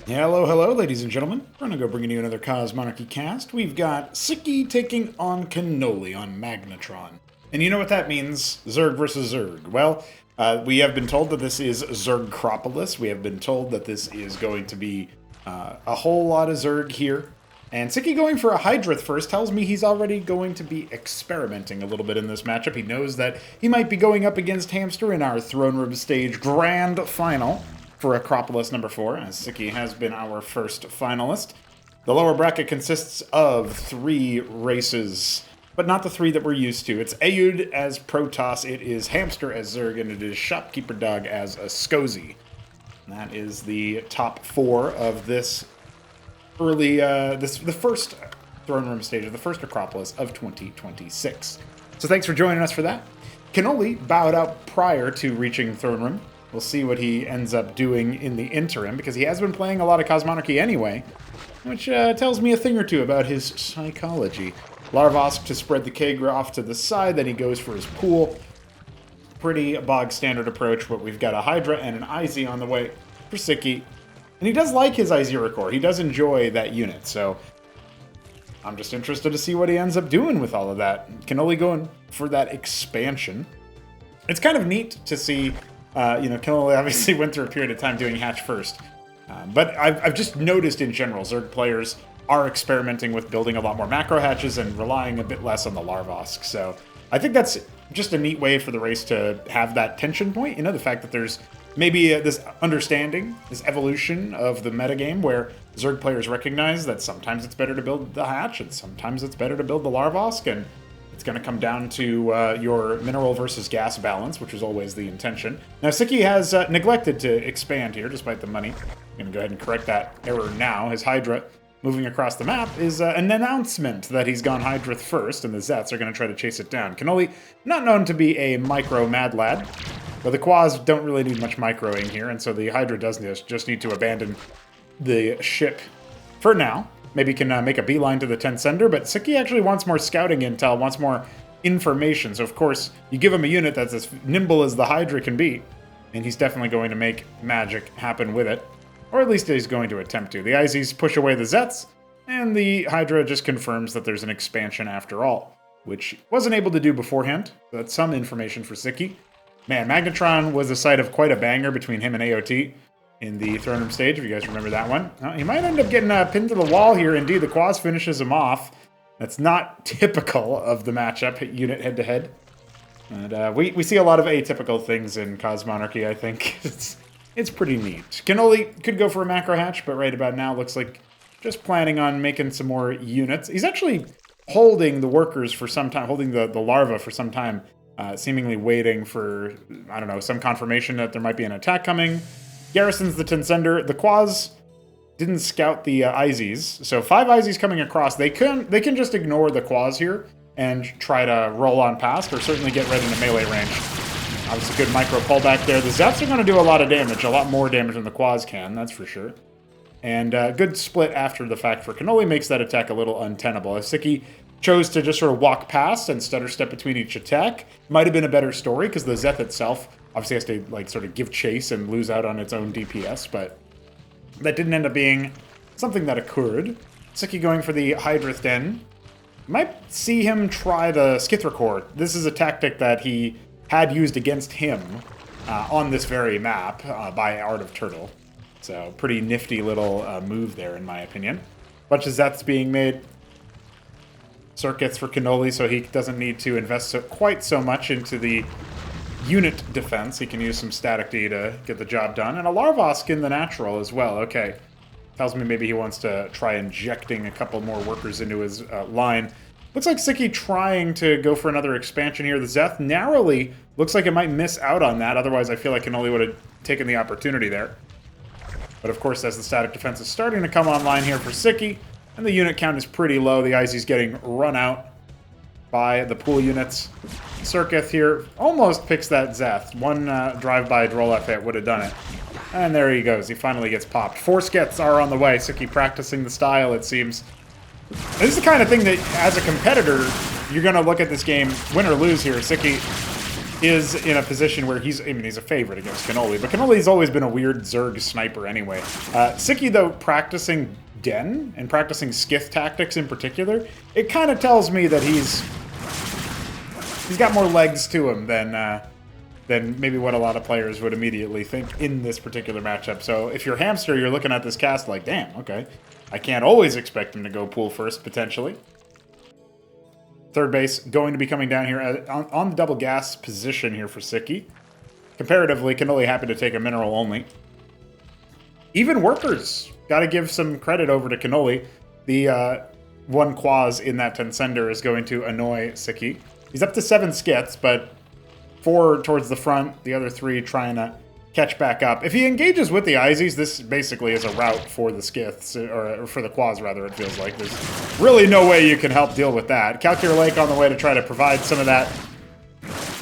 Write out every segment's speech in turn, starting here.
Hello, hello, ladies and gentlemen. We're gonna go bringing you another Cosmonarchy cast. We've got Sziky taking on Kenoli on Magnetron. And you know what that means? Zerg versus Zerg. Well, we have been told that this is Zergcropolis. We have been told that this is going to be a whole lot of Zerg here. And Sziky going for a Hydrith first tells me he's already going to be experimenting a little bit in this matchup. He knows that he might be going up against Hamster in our Throne Room Stage Grand Final for Acropolis number 4, as Sziky has been our first finalist. The lower bracket consists of 3 races, but not the 3 that we're used to. It's Ayud as Protoss, it is Hamster as Zerg, and it is Shopkeeper Dog as a Skozy. And that is the top 4 of this early, the first Throne Room stage of the first Acropolis of 2026. So thanks for joining us for that. Kenoli bowed out prior to reaching Throne Room. We'll see what he ends up doing in the interim, because he has been playing a lot of Cosmonarchy anyway, which tells me a thing or two about his psychology. Larvosk to spread the Kagra off to the side, then he goes for his pool. Pretty bog standard approach, but we've got a Hydra and an IZ on the way for Sziky. And he does like his Zerg. He does enjoy that unit, so I'm just interested to see what he ends up doing with all of that. Kenoli going for that expansion. It's kind of neat to see. Kenoli obviously went through a period of time doing hatch first. But I've just noticed in general, Zerg players are experimenting with building a lot more macro hatches and relying a bit less on the Larvosk. So I think that's just a neat way for the race to have that tension point. You know, the fact that there's maybe this understanding, this evolution of the metagame where Zerg players recognize that sometimes it's better to build the hatch and sometimes it's better to build the Larvosk, and it's going to come down to your mineral versus gas balance, which was always the intention. Now, Sziky has neglected to expand here, despite the money. I'm going to go ahead and correct that error now. His Hydra moving across the map is an announcement that he's gone Hydrith first, and the Zets are going to try to chase it down. Kenoli, not known to be a micro mad lad, but the Quas don't really need much microing here, and so the Hydra does just need to abandon the ship for now. Maybe can make a beeline to the 10 sender, but Sziky actually wants more scouting intel, wants more information. So, of course, you give him a unit that's as nimble as the Hydra can be, and he's definitely going to make magic happen with it. Or at least he's going to attempt to. The IZs push away the Zets, and the Hydra just confirms that there's an expansion after all, which wasn't able to do beforehand. So that's some information for Sziky. Man, Magnetron was the site of quite a banger between him and AOT in the Throne Room stage, if you guys remember that one. He might end up getting pinned to the wall here. Indeed, the Quas finishes him off. That's not typical of the matchup, unit head-to-head. And we see a lot of atypical things in Cosmonarchy, I think. It's pretty neat. Kenoli could go for a macro hatch, but right about now looks like just planning on making some more units. He's actually holding the workers for some time, holding the larva for some time, seemingly waiting for, I don't know, some confirmation that there might be an attack coming. Garrisons the Tensender. The Quas didn't scout the IZs, so 5 IZs coming across. They can just ignore the Quas here and try to roll on past, or certainly get right into melee range. Obviously, good micro pullback there. The Zets are going to do a lot of damage, a lot more damage than the Quas can, that's for sure. And good split after the fact for Kenoli makes that attack a little untenable. If Sziky chose to just sort of walk past and stutter step between each attack, might have been a better story, because the Zeth itself obviously has to sort of give chase and lose out on its own DPS, but that didn't end up being something that occurred. Sziky going for the Hydrith Den. Might see him try the Tethzorokor. This is a tactic that he had used against him on this very map by Art of Turtle. So pretty nifty little move there, in my opinion. Bunch of Zeths being made. Circuits for Kenoli, so he doesn't need to invest quite so much into the unit defense. He can use some static D to get the job done. And a Larvosk in the natural as well. Okay. Tells me maybe he wants to try injecting a couple more workers into his line. Looks like Sziky trying to go for another expansion here. The Zeth narrowly looks like it might miss out on that. Otherwise, I feel like Kenoli would have taken the opportunity there. But of course, as the static defense is starting to come online here for Sziky, and the unit count is pretty low, the IZ's getting run out by the pool units. Circuith here almost picks that Zeth. One drive-by Drolef hit would have done it. And there he goes. He finally gets popped. 4 skets are on the way. Sziky practicing the style, it seems. This is the kind of thing that, as a competitor, you're going to look at this game, win or lose here. Sziky is in a position where he's a favorite against Kenoli, but Kenoli's always been a weird Zerg sniper anyway. Sziky, though, practicing Den and practicing Skith tactics in particular, it kind of tells me that he's got more legs to him than maybe what a lot of players would immediately think in this particular matchup. So if you're Hamster, you're looking at this cast like, damn, okay, I can't always expect him to go pool first, potentially. Third base going to be coming down here on the double gas position here for Sziky. Comparatively, Kenoli happy to take a mineral only. Even workers, got to give some credit over to Kenoli. The one Quaz in that Tensender is going to annoy Sziky. He's up to 7 skits, but 4 towards the front, the other 3 trying to catch back up. If he engages with the Izzies, this basically is a route for the Skiths, or for the Quaz rather, it feels like. There's really no way you can help deal with that. Calculator Lake on the way to try to provide some of that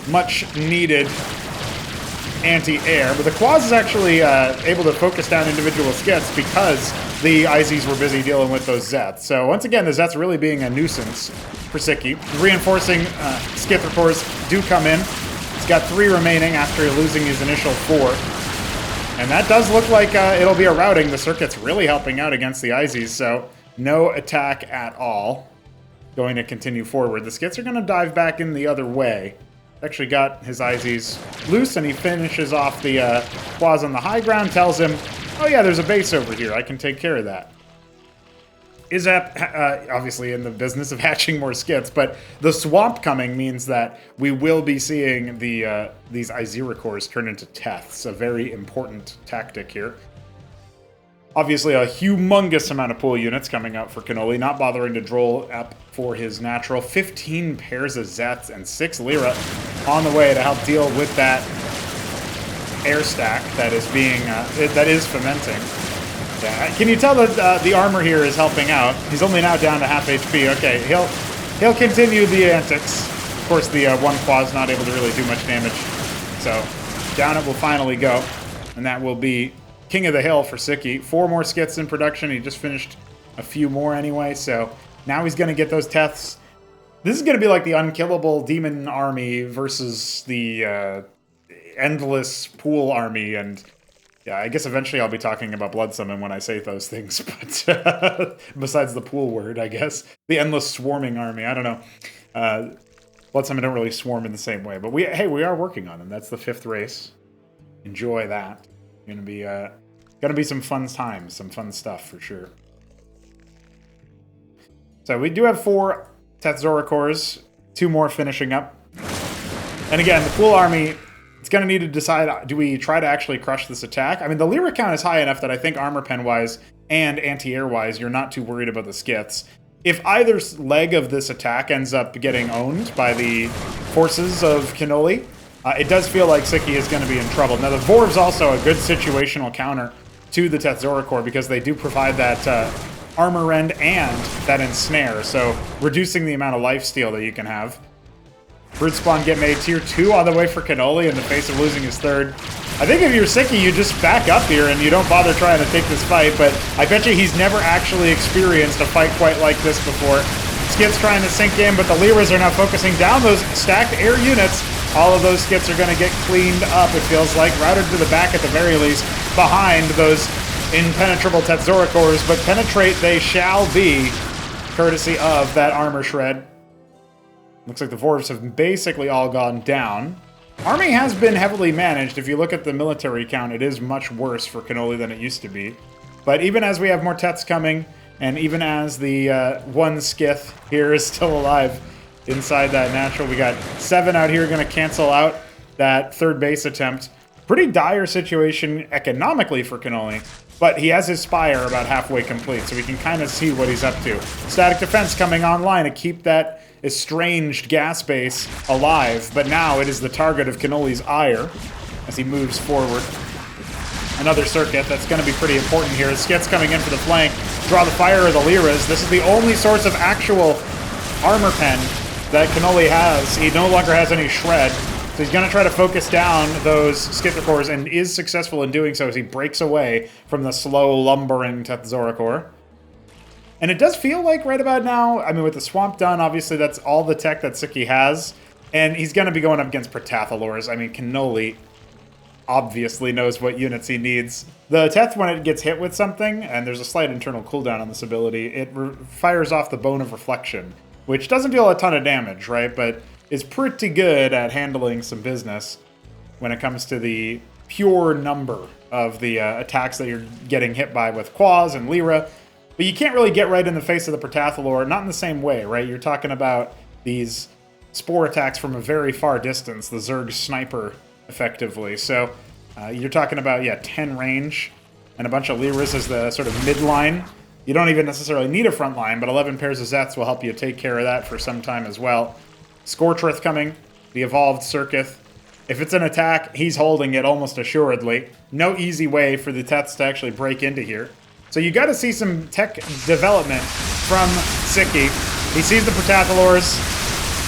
much needed anti-air, but the Quaz is actually able to focus down individual Skiths because the Izzies were busy dealing with those Zeths. So once again, the Zeths really being a nuisance for Sziky. Reinforcing Skithrokors do come in. He's got 3 remaining after losing his initial 4. And that does look like it'll be a routing. The Circuit's really helping out against the Izzies, so no attack at all. Going to continue forward. The Skits are going to dive back in the other way. Actually got his Izzies loose, and he finishes off the Quaz on the high ground, tells him, oh yeah, there's a base over here. I can take care of that. Izap, obviously in the business of hatching more Skits, but the swamp coming means that we will be seeing these Tethzorokors turn into Teths, a very important tactic here. Obviously a humongous amount of pool units coming out for Kenoli, not bothering to droll up for his natural. 15 pairs of Zeths and 6 Lyra on the way to help deal with that air stack that is fermenting. Yeah, can you tell that the armor here is helping out? He's only now down to half HP. Okay, he'll continue the antics. Of course, the one Quaz not able to really do much damage. So down it will finally go, and that will be King of the Hill for Sziky. 4 more Skits in production. He just finished a few more anyway, so now he's going to get those Teths. This is going to be like the unkillable demon army versus the endless pool army, and yeah, I guess eventually I'll be talking about Blood Summon when I say those things, but besides the pool word, I guess. The endless swarming army, I don't know. Blood Summon don't really swarm in the same way, but we are working on them. That's the 5th race. Enjoy that. Gonna be some fun times, some fun stuff for sure. So we do have 4 Tethzorokors, 2 more finishing up. And again, the pool army, it's going to need to decide, do we try to actually crush this attack? I mean, the Lyra count is high enough that I think armor pen-wise and anti-air-wise, you're not too worried about the Skiths. If either leg of this attack ends up getting owned by the forces of Kenoli, it does feel like Sziky is going to be in trouble. Now, the Vorv's also a good situational counter to the Tethzorokor because they do provide that armor rend and that ensnare, so reducing the amount of lifesteal that you can have. Brood Spawn get made tier 2 on the way for Kenoli in the face of losing his 3rd. I think if you're Sziky, you just back up here and you don't bother trying to take this fight, but I bet you he's never actually experienced a fight quite like this before. Skits trying to sink in, but the Lyras are now focusing down those stacked air units. All of those Skits are going to get cleaned up, it feels like, routed to the back at the very least, behind those impenetrable Tethzorokors, but penetrate they shall be, courtesy of that armor shred. Looks like the Vorvs have basically all gone down. Army has been heavily managed. If you look at the military count, it is much worse for Kenoli than it used to be. But even as we have more Teths coming, and even as the one Skith here is still alive inside that natural, we got 7 out here going to cancel out that 3rd base attempt. Pretty dire situation economically for Kenoli, but he has his Spire about halfway complete, so we can kind of see what he's up to. Static defense coming online to keep that estranged gas base alive, but now it is the target of Kenoli's ire as he moves forward. Another circuit that's going to be pretty important here. Skits coming in for the flank, draw the fire of the Lyras. This is the only source of actual armor pen that Kenoli has. He no longer has any shred, so he's going to try to focus down those Skithrokors, and is successful in doing so as he breaks away from the slow, lumbering Tethzorokor. And it does feel like right about now, I mean, with the swamp done, obviously that's all the tech that Sziky has. And he's going to be going up against Protatholors. I mean, Kenoli obviously knows what units he needs. The Teth, when it gets hit with something, and there's a slight internal cooldown on this ability, it fires off the Bone of Reflection, which doesn't deal a ton of damage, right? But is pretty good at handling some business when it comes to the pure number of the attacks that you're getting hit by with Quaz and Lyra. But you can't really get right in the face of the Protatholor, not in the same way, right? You're talking about these spore attacks from a very far distance, the Zerg sniper, effectively. So you're talking about, 10 range and a bunch of Lyras as the sort of midline. You don't even necessarily need a front line, but 11 pairs of Zeths will help you take care of that for some time as well. Scorchrith coming, the evolved Circuith. If it's an attack, he's holding it almost assuredly. No easy way for the Teths to actually break into here. So you got to see some tech development from Sziky. He sees the Protatholors.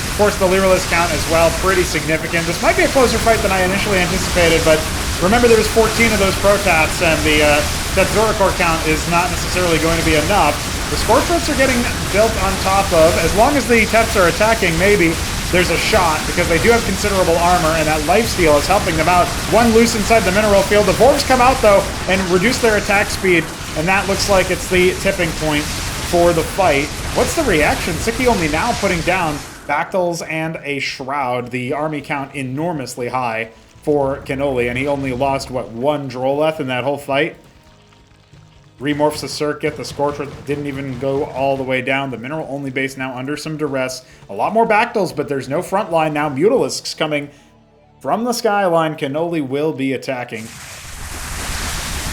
Of course, the Lyralist count as well, pretty significant. This might be a closer fight than I initially anticipated, but remember there's 14 of those Protats, and the Tethzorokor count is not necessarily going to be enough. The Scorchriths are getting built on top of. As long as the Teths are attacking, maybe there's a shot, because they do have considerable armor, and that lifesteal is helping them out. One loose inside the mineral field. The Vorgs come out, though, and reduce their attack speed, and that looks like it's the tipping point for the fight. What's the reaction? Sziky only now putting down Bactals and a Shroud. The army count enormously high for Kenoli, and he only lost, what, 1 Droleth in that whole fight? Remorphs the Circuit. The Scorchrith didn't even go all the way down. The mineral-only base now under some duress. A lot more Bactals, but there's no front line now. Mutalisks coming from the skyline. Kenoli will be attacking.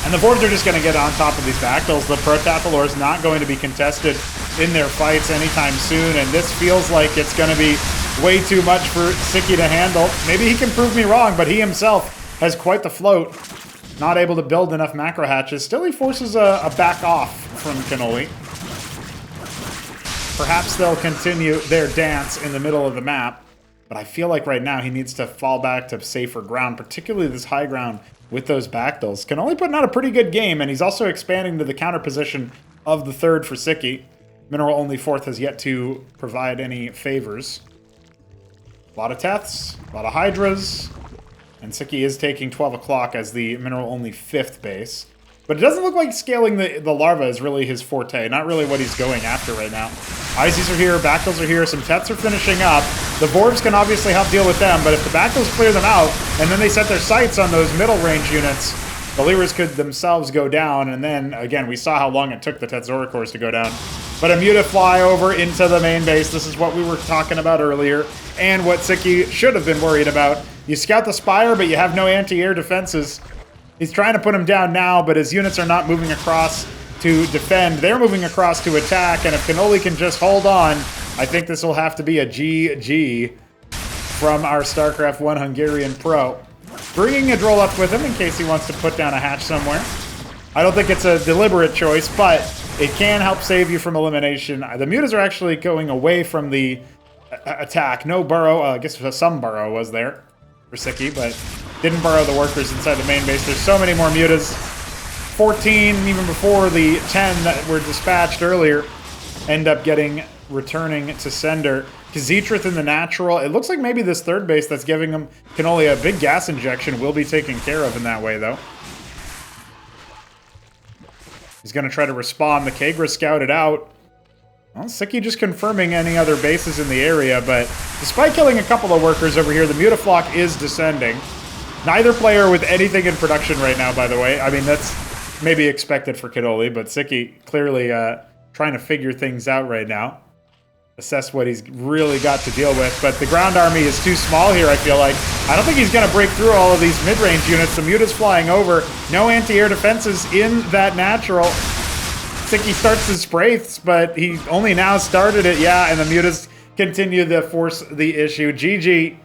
And the Vorgs are just going to get on top of these Bactals. The Protatholor is not going to be contested in their fights anytime soon, and this feels like it's going to be way too much for Sziky to handle. Maybe he can prove me wrong, but he himself has quite the float. Not able to build enough macro hatches. Still, he forces a back off from Kenoli. Perhaps they'll continue their dance in the middle of the map, but I feel like right now he needs to fall back to safer ground, particularly this high ground with those Bactals. Kenoli putting out a pretty good game, and he's also expanding to the counter position of the third for Sziky. Mineral-only fourth has yet to provide any favors. A lot of Teths, a lot of Hydras, and Sziky is taking 12 o'clock as the mineral-only fifth base. But it doesn't look like scaling the larva is really his forte, not really what he's going after right now. Ices are here, Bactals are here, some Teths are finishing up. The Vorgs can obviously help deal with them, but if the Bactals clear them out, and then they set their sights on those middle range units, the Lyras could themselves go down, and then, again, we saw how long it took the Tethzorokors to go down. But a Muta fly over into the main base. This is what we were talking about earlier, and what Sziky should have been worried about. You scout the Spire, but you have no anti-air defenses. He's trying to put him down now, but his units are not moving across to defend. They're moving across to attack, and if Kenoli can just hold on, I think this will have to be a GG from our StarCraft 1 Hungarian pro. Bringing a Drolep with him in case he wants to put down a hatch somewhere. I don't think it's a deliberate choice, but it can help save you from elimination. The Mutas are actually going away from the attack. No burrow. I guess some burrow was there for Sziky, but didn't burrow the workers inside the main base. There's so many more Mutas. 14, even before the 10 that were dispatched earlier, end up returning to sender. Khazetrith in the natural. It looks like maybe this third base that's giving him Kenoli a big gas injection will be taken care of in that way, though. He's going to try to respawn. The Kagra scouted out. Well, Sziky just confirming any other bases in the area, but despite killing a couple of workers over here, the Mutaflock is descending. Neither player with anything in production right now, by the way. I mean, that's maybe expected for Kenoli, but Sziky clearly trying to figure things out right now. Assess what he's really got to deal with, but the ground army is too small here, I feel like. I don't think he's going to break through all of these mid-range units. The Muta's flying over. No anti-air defenses in that natural. Sziky starts his Spraiths, but he only now started it, yeah, and the Mutas continue to force the issue. GG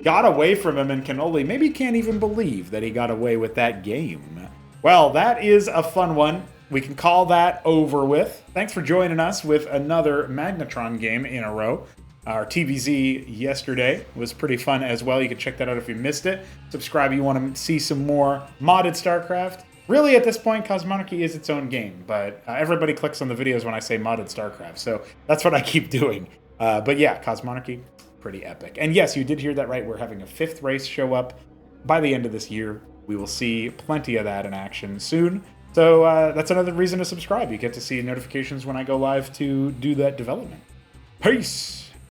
got away from him, and Kenoli maybe can't even believe that he got away with that game. Well, that is a fun one. We can call that over with. Thanks for joining us with another Magnetron game in a row. Our TVZ yesterday was pretty fun as well. You can check that out if you missed it. Subscribe if you want to see some more modded StarCraft. Really, at this point, Cosmonarchy is its own game, but everybody clicks on the videos when I say modded StarCraft, so that's what I keep doing. But yeah, Cosmonarchy, pretty epic. And yes, you did hear that right. We're having a 5th race show up by the end of this year. We will see plenty of that in action soon. So that's another reason to subscribe. You get to see notifications when I go live to do that development. Peace!